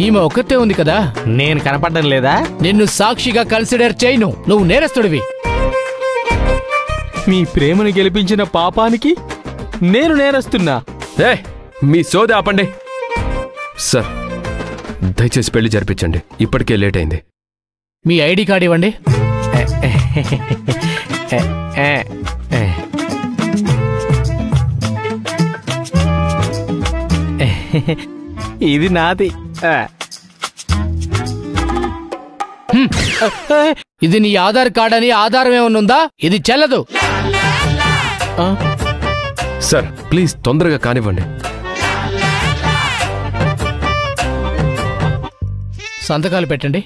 ఈమె ఒక్కతే ఉంది కదా, నేను కనపడడం లేదా? నిన్ను సాక్షిగా కన్సిడర్ చేయను. నువ్వు నేరస్తుడివి. మీ ప్రేమను గెలిపించిన పాపానికి నేను నేరస్తున్నా. మీ సోది ఆపండి. సార్, దయచేసి పెళ్లి జరిపించండి. ఇప్పటికే లేట్ అయింది. మీ ఐడి కార్డ్ ఇవ్వండి. ఇది నాది. ఇది నీ ఆధార్ కార్డ్ అని ఆధారం ఏమన్నుందా? ఇది చెల్లదు. సార్ ప్లీజ్ తొందరగా కానివ్వండి. సంతకాలు పెట్టండి.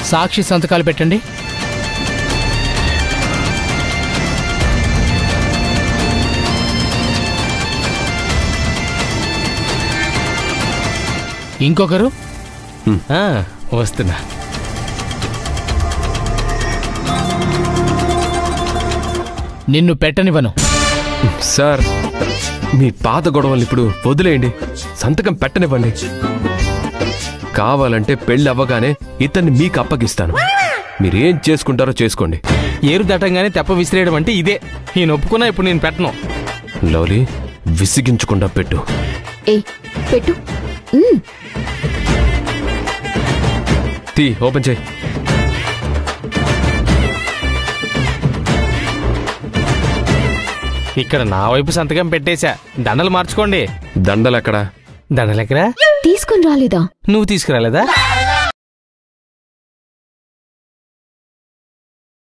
సాక్షి సంతకాలు పెట్టండి. ఇంకొకరు వస్తున్నా. నిన్ను పెట్టనివ్వను. సార్, మీ పాత గొడవలు ఇప్పుడు వదిలేయండి. సంతకం పెట్టనివ్వండి. కావాలంటే పెళ్లి అవ్వగానే ఇతన్ని మీకు అప్పగిస్తాను. మీరేం చేసుకుంటారో చేసుకోండి. ఏరు దట్టంగానే తెప్ప విసిరేయడం అంటే ఇదే. నేను ఒప్పుకున్నా. ఇప్పుడు నేను పెట్టను. లవ్లీ, విసిగించకుండా పెట్టు. పెట్టు. తీ, ఓపెన్ చేయి. ఇక్కడ నా వైపు సంతకం పెట్టేశా. దండలు మార్చుకోండి. దండలు ఎక్కడా? దండలెక్కడా? తీసుకుని రాలేదా? నువ్వు తీసుకురాలేదా?